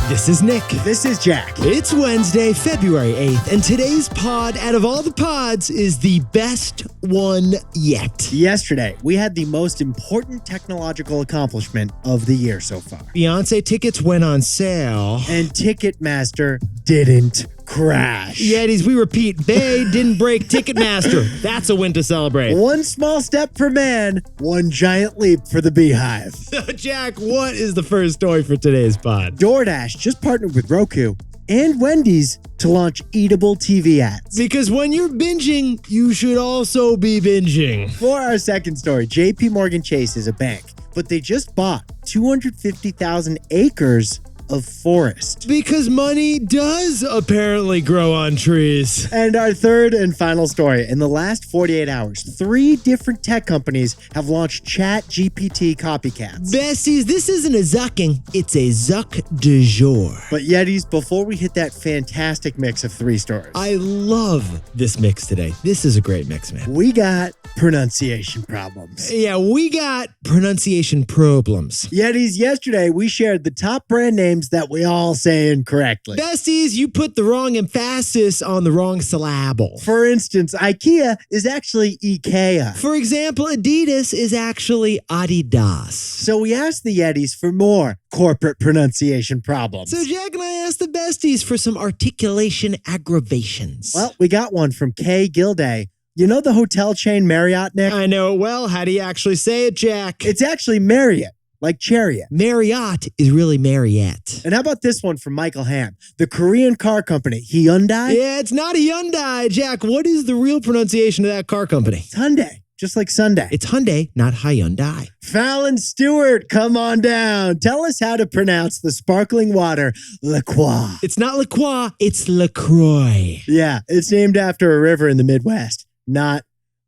This is Nick. This is Jack. It's Wednesday, February 8th, and today's pod, out of all the pods, is the best one yet. Yesterday, we had the most important technological accomplishment of the year so far. Beyonce tickets went on sale. And Ticketmaster didn't crash. Yetis, we repeat, Bay didn't break Ticketmaster. That's a win to celebrate. One small step for man, one giant leap for the beehive. So, Jack, what is the first story for today's pod? DoorDash just partnered with Roku and Wendy's to launch eatable TV ads. Because when you're binging, you should also be binging. For our second story, JPMorgan Chase is a bank, but they just bought 250,000 acres of forest. Because money does apparently grow on trees. And our third and final story, in the last 48 hours, 3 different tech companies have launched ChatGPT copycats. Besties, this isn't a Zucking, it's a Zuck du Jour. But Yetis, before we hit that fantastic mix of 3 stories, I love this mix today. This is a great mix, man. we got pronunciation problems. Yeah, we got pronunciation problems. Yetis, yesterday we shared the top brand names that we all say incorrectly. Besties, you put the wrong emphasis on the wrong syllable. For instance, IKEA is actually IKEA. For example, Adidas is actually Adidas. So we asked the Yetis for more corporate pronunciation problems. So Jack and I asked the besties for some articulation aggravations. Well, we got one from Kay Gilday. You know the hotel chain Marriott, Nick? I know it well. How do you actually say it, Jack? It's actually Marriott, like chariot. Marriott is really Marriott. And how about this one from Michael Ham? The Korean car company, Hyundai? Yeah, it's not a Hyundai, Jack. What is the real pronunciation of that car company? It's Hyundai, just like Sunday. It's Hyundai, not Hyundai. Fallon Stewart, come on down. Tell us how to pronounce the sparkling water, La Croix. It's not La Croix, it's LaCroix. Yeah, it's named after a river in the Midwest, not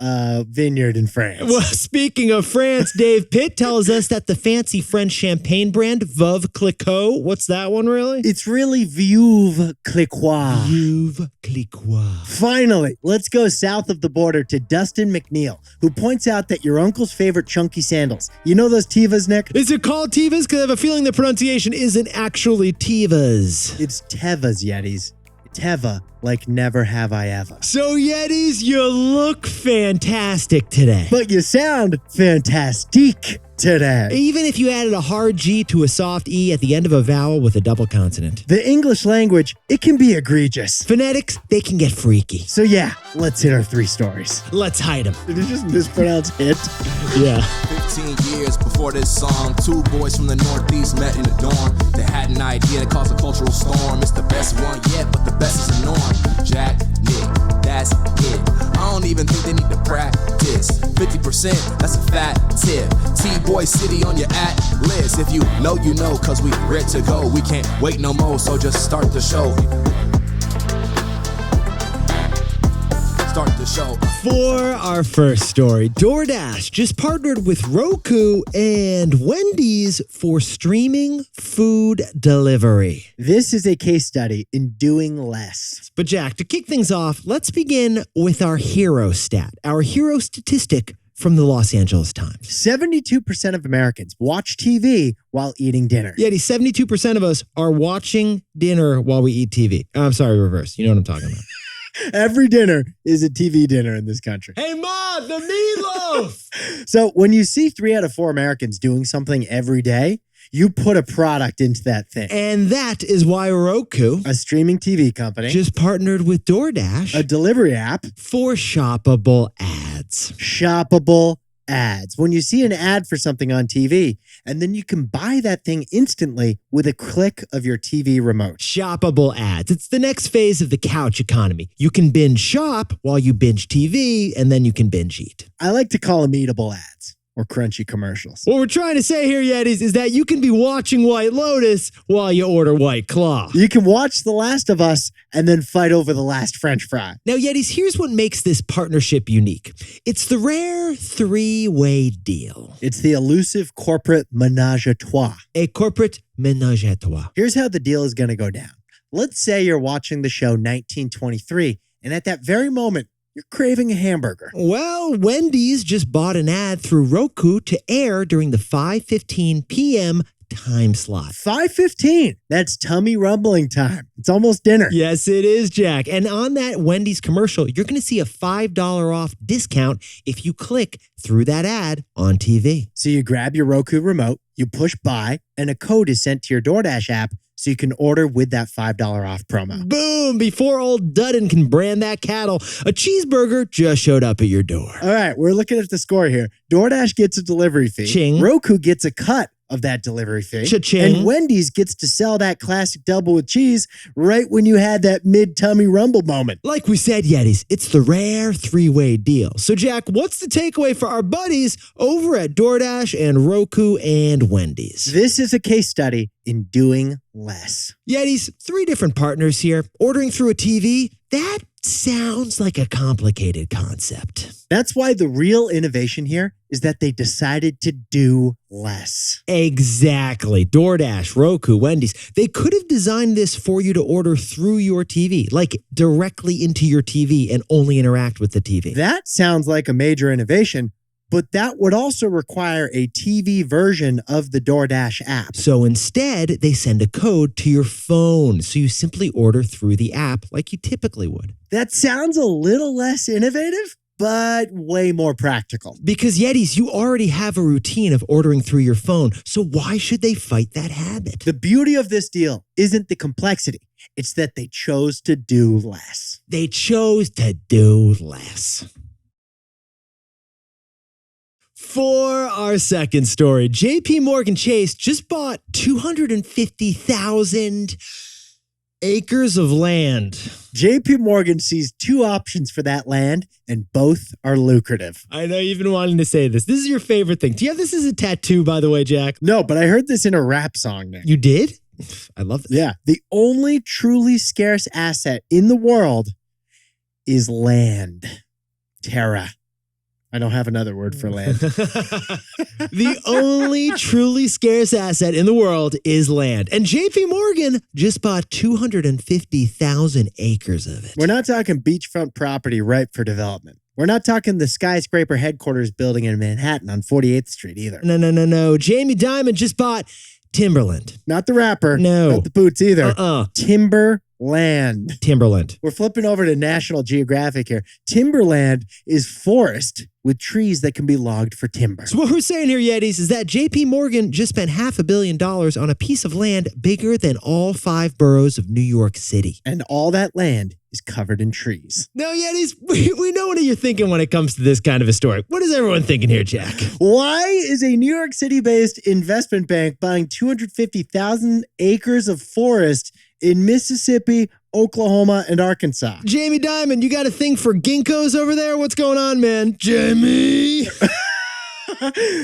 vineyard in France. Well, speaking of France, Dave Pitt tells us that the fancy French champagne brand Veuve Clicquot, what's that one really? It's really Veuve Clicquot. Veuve Clicquot. Finally, let's go south of the border to Dustin McNeil, who points out that your uncle's favorite chunky sandals. You know those Tevas, Nick? Is it called Tevas? Because I have a feeling the pronunciation isn't actually Tevas. It's Tevas, Yetis. Teva, like never have I ever. So Yetis, you look fantastic today. But you sound fantastique today. Even if you added a hard G to a soft E at the end of a vowel with a double consonant. The English language, it can be egregious. Phonetics, they can get freaky. So yeah, let's hit our 3 stories. Let's hide them. Did you just mispronounce hit? Yeah. 15 years before this song, 2 boys from the Northeast met in the dorm. They had an idea that caused a cultural storm. It's the best one yet, but the best is the norm. Jack, Nick, that's it. I don't even think they need to practice. 50%, that's a fat tip. T-Boy City on your list. If you know, you know, cause we ready to go. We can't wait no more, so just start the show. Start the show. For our first story, DoorDash just partnered with Roku and Wendy's for streaming food delivery. This is a case study in doing less. But Jack, to kick things off, let's begin with our hero stat, our hero statistic from the Los Angeles Times. 72% of Americans watch TV while eating dinner. Yeti, 72% of us are watching dinner while we eat TV. I'm sorry, reverse. You know what I'm talking about. Every dinner is a TV dinner in this country. Hey, Ma, the meatloaf! So when you see 3 out of 4 Americans doing something every day, you put a product into that thing. And that is why Roku, A streaming TV company, just partnered with DoorDash, a delivery app, for shoppable ads. shoppable ads. When you see an ad for something on TV, and then you can buy that thing instantly with a click of your TV remote. Shoppable ads. It's the next phase of the couch economy. You can binge shop while you binge TV, and then you can binge eat. I like to call them eatable ads. or crunchy commercials. What we're trying to say here, Yetis, is that you can be watching White Lotus while you order White Claw. You can watch The Last of Us and then fight over the last French fry. Now, Yetis, here's what makes this partnership unique. It's the rare three-way deal. It's the elusive corporate menage a trois. A corporate menage a trois. Here's how the deal is going to go down. Let's say you're watching the show 1923, and at that very moment, you're craving a hamburger. Well, Wendy's just bought an ad through Roku to air during the 5:15 p.m. time slot. 5:15. That's tummy rumbling time. It's almost dinner. Yes, it is, Jack. And on that Wendy's commercial, you're going to see a $5 off discount if you click through that ad on TV. So you grab your Roku remote, you push buy, and a code is sent to your DoorDash app so you can order with that $5 off promo. Boom! Before old Dudden can brand that cattle, a cheeseburger just showed up at your door. All right, we're looking at the score here. DoorDash gets a delivery fee. Ching. Roku gets a cut of that delivery fee. Cha-ching. And Wendy's gets to sell that classic double with cheese right when you had that mid-tummy rumble moment. Like we said, Yetis, it's the rare three-way deal. So, Jack, what's the takeaway for our buddies over at DoorDash and Roku and Wendy's? This is a case study in doing less. Yetis, 3 different partners here. Ordering through a TV, that sounds like a complicated concept. That's why the real innovation here is that they decided to do less. Exactly. DoorDash, Roku, Wendy's, they could have designed this for you to order through your TV, like directly into your TV and only interact with the TV. That sounds like a major innovation, but that would also require a TV version of the DoorDash app. So instead, they send a code to your phone, so you simply order through the app like you typically would. That sounds a little less innovative, but way more practical. Because Yetis, you already have a routine of ordering through your phone, so why should they fight that habit? The beauty of this deal isn't the complexity. It's that they chose to do less. They chose to do less. For our second story, JPMorgan Chase just bought 250,000 acres of land. JPMorgan sees 2 options for that land, and both are lucrative. I know you've been wanting to say this. This is your favorite thing. Do you have this as a tattoo, by the way, Jack? No, but I heard this in a rap song, Nick. You did? I love this. Yeah. The only truly scarce asset in the world is land. Terra. I don't have another word for land. The only truly scarce asset in the world is land. And JPMorgan just bought 250,000 acres of it. We're not talking beachfront property ripe for development. We're not talking the skyscraper headquarters building in Manhattan on 48th Street either. No. Jamie Dimon just bought Timberland. Not the rapper. No. Not the boots either. Timberland. Timberland. We're flipping over to National Geographic here. Timberland is forest with trees that can be logged for timber. So what we're saying here, Yetis, is that JPMorgan just spent $500 million on a piece of land bigger than all 5 boroughs of New York City. And all that land is covered in trees. Now, Yetis, we know what you're thinking when it comes to this kind of a story. What is everyone thinking here, Jack? Why is a New York City-based investment bank buying 250,000 acres of forest in Mississippi, Oklahoma, and Arkansas? Jamie Dimon, you got a thing for ginkgos over there? What's going on, man? Jamie!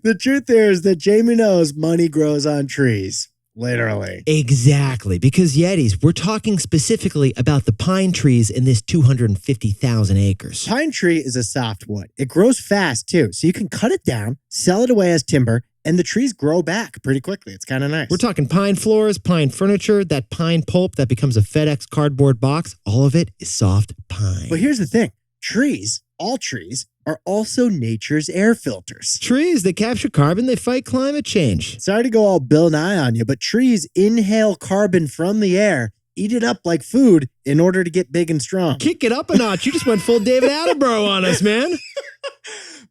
The truth there is that Jamie knows money grows on trees. Literally. Exactly. Because Yetis, we're talking specifically about the pine trees in this 250,000 acres. Pine tree is a softwood. It grows fast too. So you can cut it down, sell it away as timber, and the trees grow back pretty quickly. It's kind of nice. We're talking pine floors, pine furniture, that pine pulp that becomes a FedEx cardboard box. All of it is soft pine. But here's the thing. Trees, all trees, are also nature's air filters. Trees that capture carbon, they fight climate change. Sorry to go all Bill Nye on you, but trees inhale carbon from the air, eat it up like food in order to get big and strong. Kick it up a notch. You just went full David Attenborough on us, man.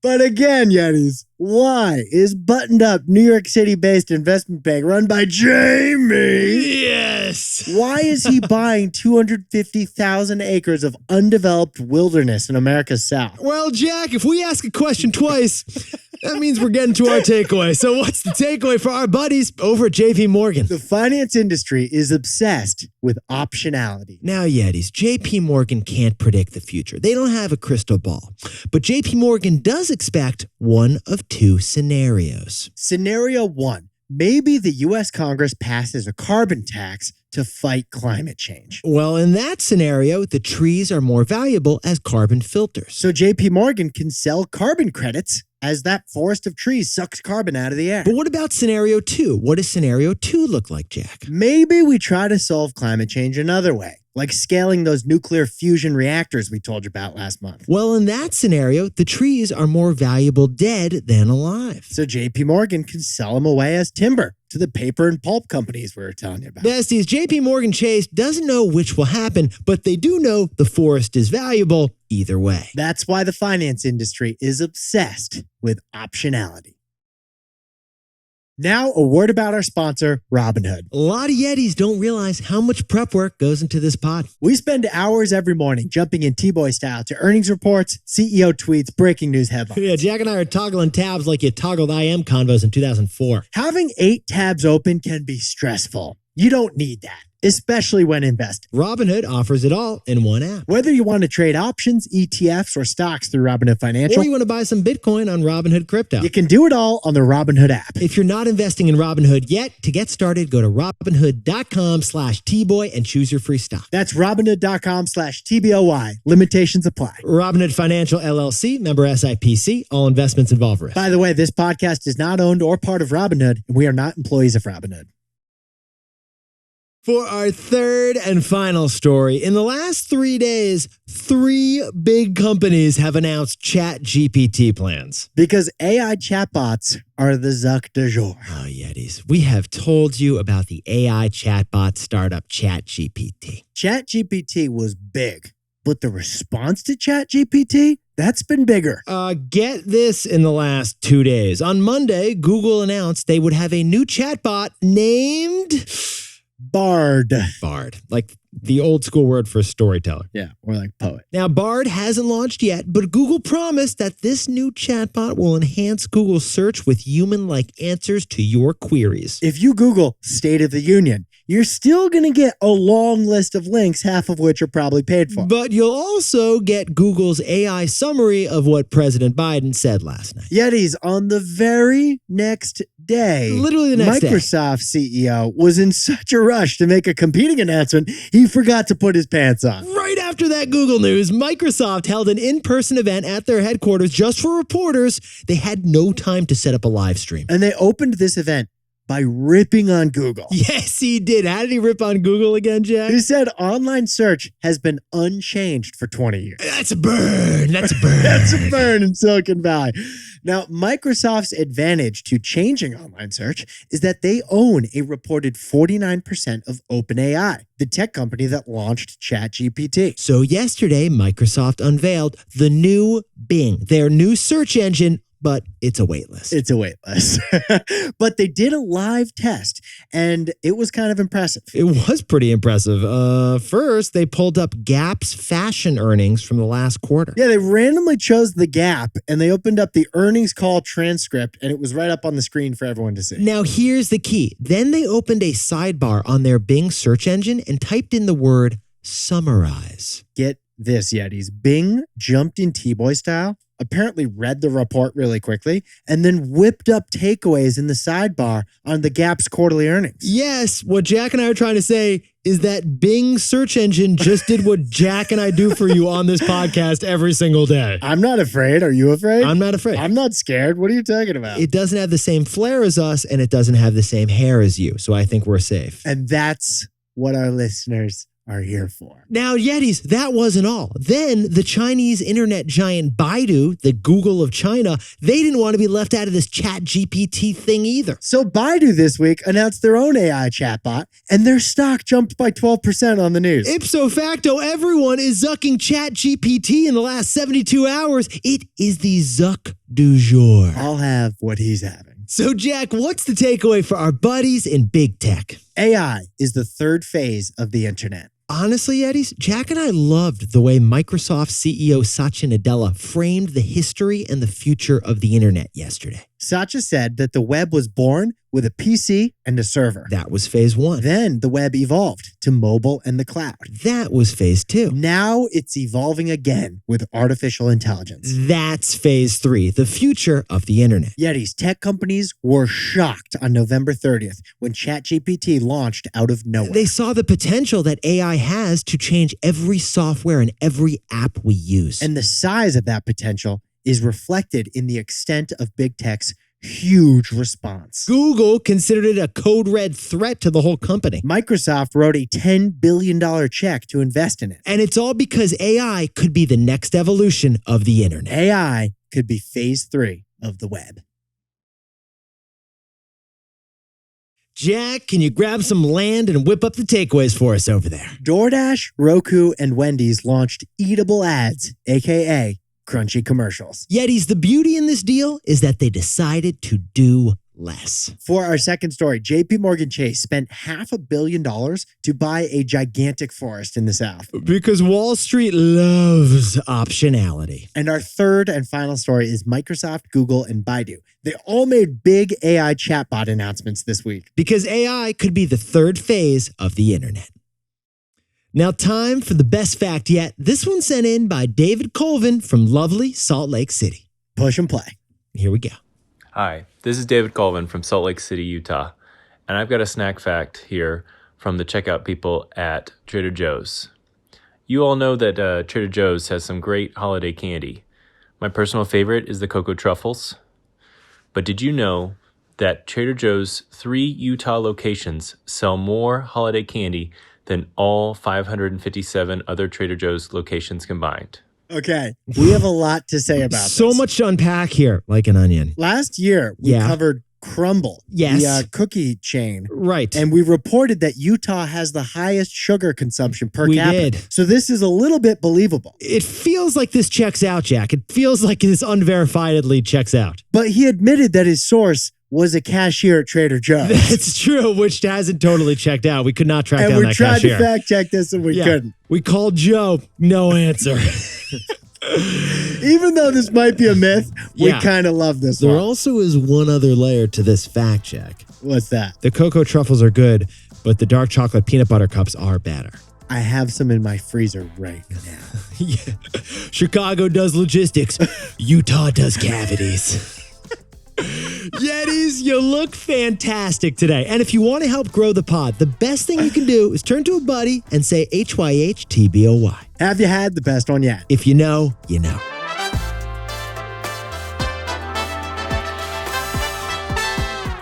But again, Yetis, why is buttoned up New York City-based investment bank run by Jamie? Yes. Why is he buying 250,000 acres of undeveloped wilderness in America's South? Well, Jack, if we ask a question twice, that means we're getting to our takeaway. So what's the takeaway for our buddies over at JPMorgan? The finance industry is obsessed with optionality. Now, Yetis, JPMorgan can't predict the future. They don't have a crystal ball. But JPMorgan does expect one of 2 scenarios. Scenario 1, maybe the U.S. Congress passes a carbon tax to fight climate change. Well, in that scenario, the trees are more valuable as carbon filters. So JPMorgan can sell carbon credits as that forest of trees sucks carbon out of the air. But what about scenario 2? What does scenario 2 look like, Jack? Maybe we try to solve climate change another way. like scaling those nuclear fusion reactors we told you about last month. Well, in that scenario, the trees are more valuable dead than alive. So JPMorgan can sell them away as timber to the paper and pulp companies we were telling you about. Besties, JPMorgan Chase doesn't know which will happen, but they do know the forest is valuable either way. That's why the finance industry is obsessed with optionality. Now, a word about our sponsor, Robinhood. A lot of Yetis don't realize how much prep work goes into this pod. We spend hours every morning jumping in T-Boy style to earnings reports, CEO tweets, breaking news headlines. Yeah, Jack and I are toggling tabs like you toggled IM convos in 2004. Having 8 tabs open can be stressful. You don't need that, especially when investing. Robinhood offers it all in one app. Whether you want to trade options, ETFs, or stocks through Robinhood Financial, Or you want to buy some Bitcoin on Robinhood Crypto. you can do it all on the Robinhood app. If you're not investing in Robinhood yet, to get started, go to Robinhood.com/Tboy and choose your free stock. That's Robinhood.com/TBOY. Limitations apply. Robinhood Financial LLC, member SIPC. All investments involve risk. By the way, this podcast is not owned or part of Robinhood, and we are not employees of Robinhood. For our third and final story, in the last 3 days, 3 big companies have announced ChatGPT plans. Because AI chatbots are the Zuck du Jour. Oh, Yetis, we have told you about the AI chatbot startup ChatGPT. ChatGPT was big, but the response to ChatGPT, that's been bigger. Get this in the last 2 days. On Monday, Google announced they would have a new chatbot named Bard. Bard, like the old school word for storyteller. Yeah, or like poet. Now, Bard hasn't launched yet, but Google promised that this new chatbot will enhance Google's search with human-like answers to your queries. If you Google State of the Union, you're still going to get a long list of links, half of which are probably paid for. But you'll also get Google's AI summary of what President Biden said last night. Yetis, on the very next day, Literally the next day. Microsoft CEO was in such a rush to make a competing announcement, he forgot to put his pants on. Right after that Google news, Microsoft held an in-person event at their headquarters just for reporters. They had no time to set up a live stream. And they opened this event by ripping on Google. Yes, he did. How did he rip on Google again, Jack? He said online search has been unchanged for 20 years. That's a burn. That's a burn. That's a burn in Silicon Valley. Now, Microsoft's advantage to changing online search is that they own a reported 49% of OpenAI, the tech company that launched ChatGPT. So yesterday, Microsoft unveiled the new Bing, their new search engine, but it's a wait list. It's a wait list. But they did a live test, and it was kind of impressive. It was pretty impressive. First, they pulled up Gap's fashion earnings from the last quarter. Yeah, they randomly chose the Gap, and they opened up the earnings call transcript, and it was right up on the screen for everyone to see. Now, here's the key. Then they opened a sidebar on their Bing search engine and typed in the word summarize. Get this, Yetis. Bing jumped in T-Boy style, apparently read the report really quickly, and then whipped up takeaways in the sidebar on the Gap's quarterly earnings. Yes, what Jack and I are trying to say is that Bing search engine just did what Jack and I do for you on this podcast every single day. I'm not afraid. Are you afraid? I'm not afraid. I'm not scared. What are you talking about? It doesn't have the same flair as us, and it doesn't have the same hair as you, so I think we're safe. And that's what our listeners are here for. Now, Yetis, that wasn't all. Then the Chinese internet giant BIDU, the Google of China, they didn't want to be left out of this ChatGPT thing either. So BIDU this week announced their own AI chatbot, and their stock jumped by 12% on the news. Ipso facto, everyone is zucking ChatGPT in the last 72 hours. It is the Zuck du Jour. I'll have what he's having. So, Jack, what's the takeaway for our buddies in big tech? AI is the third phase of the internet. Honestly, Yetis, Jack and I loved the way Microsoft CEO Satya Nadella framed the history and the future of the internet yesterday. Satya said that the web was born with a PC and a server. That was phase 1. Then the web evolved to mobile and the cloud. That was phase 2. Now it's evolving again with artificial intelligence. That's phase 3, the future of the internet. Yetis, tech companies were shocked on November 30th when ChatGPT launched out of nowhere. They saw the potential that AI has to change every software and every app we use. And the size of that potential is reflected in the extent of big tech's huge response. Google considered it a code red threat to the whole company. Microsoft wrote a $10 billion check to invest in it. And it's all because AI could be the next evolution of the internet. AI could be phase 3 of the web. Jack, can you grab some land and whip up the takeaways for us over there? DoorDash, Roku, and Wendy's launched eatable ads, aka crunchy commercials. Yetis, the beauty in this deal is that they decided to do less. For our second story, JPMorgan Chase spent $500 million to buy a gigantic forest in the South. Because Wall Street loves optionality. And our third and final story is Microsoft, Google, and BIDU. They all made big AI chatbot announcements this week. Because AI could be the third phase of the internet. Now, time for the best fact yet. This one sent in by David Colvin from lovely Salt Lake City. Push and play. Here we go. Hi, this is David Colvin from Salt Lake City, Utah, and I've got a snack fact here from the checkout people at Trader Joe's. You all know that Trader Joe's has some great holiday candy. My personal favorite is the Cocoa Truffles. But did you know that Trader Joe's 3 Utah locations sell more holiday candy than all 557 other Trader Joe's locations combined? Okay, we have a lot to say about So this. much to unpack here, like an onion. Last year, we covered Crumble, the cookie chain. Right. And we reported that Utah has the highest sugar consumption per We capita. did. So this is a little bit believable. It feels like this checks out, Jack. It feels like this unverifiedly checks out. But he admitted that his source was a cashier at Trader Joe's. That's true, which hasn't totally checked out. We could not track down And we that tried cashier. to fact check this and we couldn't. We called Joe. No answer. Even though this might be a myth, we Yeah. kind of love this There one. also is one other layer to this fact check. What's that? The cocoa truffles are good, but the dark chocolate peanut butter cups are better. I have some in my freezer right now. Yeah. Chicago does logistics. Utah does cavities. Yetis, you look fantastic today. And if you want to help grow the pod, the best thing you can do is turn to a buddy and say HYHTBOY. Have you had the best one yet? If you know, you know.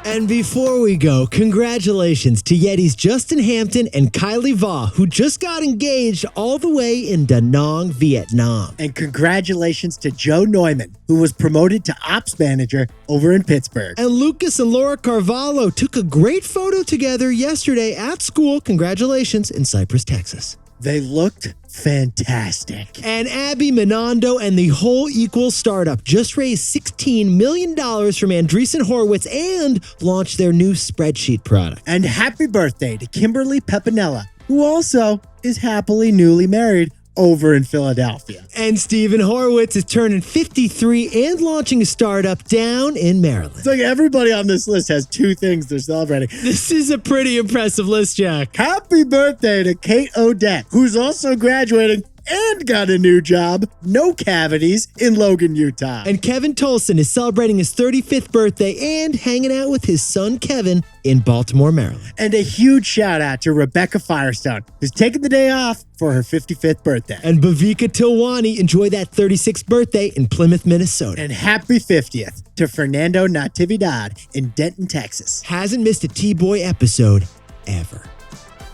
And before we go, congratulations to Yetis Justin Hampton and Kylie Vaugh, who just got engaged all the way in Da Nang, Vietnam. And congratulations to Joe Neumann, who was promoted to ops manager over in Pittsburgh. And Lucas and Laura Carvalho took a great photo together yesterday at school. Congratulations in Cypress, Texas. They looked fantastic. And Abby Menando and the whole Equal startup just raised $16 million from Andreessen Horowitz and launched their new spreadsheet product. And happy birthday to Kimberly Pepinella, who also is happily newly married over in Philadelphia. And Stephen Horowitz is turning 53 and launching a startup down in Maryland. It's like everybody on this list has 2 things they're celebrating. This is a pretty impressive list, Jack. Happy birthday to Kate Odette, who's also graduating and got a new job, no cavities, in Logan, Utah. And Kevin Tolson is celebrating his 35th birthday and hanging out with his son Kevin in Baltimore, Maryland. And a huge shout out to Rebecca Firestone, who's taking the day off for her 55th birthday. And Bhavika Tilwani enjoy that 36th birthday in Plymouth, Minnesota. And happy 50th to Fernando Natividad in Denton, Texas. Hasn't missed a T-Boy episode ever.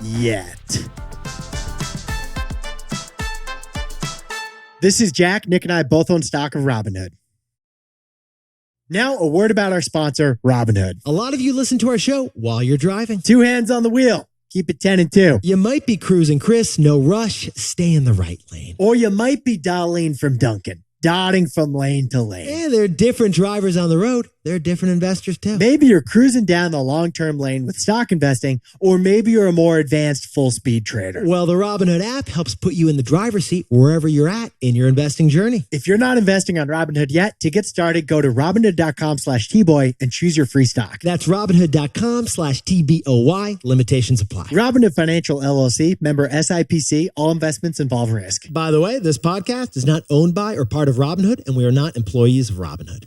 Yet. This is Jack. Nick and I both own stock of Robinhood. Now, a word about our sponsor, Robinhood. A lot of you listen to our show while you're driving. 2 hands on the wheel. Keep it 10 and 2. You might be cruising, Chris. No rush. Stay in the right lane. Or you might be Darlene from Duncan, dotting from lane to lane. Yeah, there are different drivers on the road. There are different investors too. Maybe you're cruising down the long-term lane with stock investing, or maybe you're a more advanced full-speed trader. Well, the Robinhood app helps put you in the driver's seat wherever you're at in your investing journey. If you're not investing on Robinhood yet, to get started, go to Robinhood.com/Tboy and choose your free stock. That's Robinhood.com/TBOY. Limitations apply. Robinhood Financial LLC, member SIPC, all investments involve risk. By the way, this podcast is not owned by or part of Robinhood, and we are not employees of Robinhood.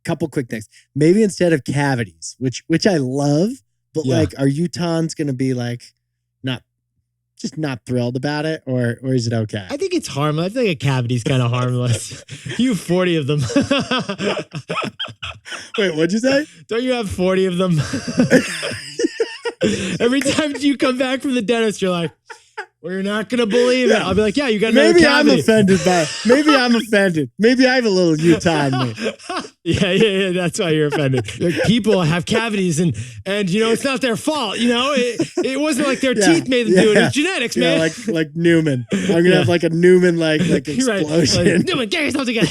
Couple quick things. Maybe instead of cavities, which I love, but Yeah. like, are Utahns going to be like, not just not thrilled about it, or is it okay? I think it's harmless. I think a cavity's kind of harmless. You have 40 of them. Wait, what'd you say? Don't you have 40 of them? Every time you come back from the dentist, you're like, well, you're not going to believe it. I'll be like, yeah, you got another Maybe cavity. I'm offended by it. Maybe I'm offended. Maybe I have a little Utah in me. Yeah. That's why you're offended. Like, people have cavities and it's not their fault. It wasn't like their teeth made them do it. It's genetics, man. Like Newman. I'm going to have like a Newman like explosion. Right. Like, Newman, get yourself together.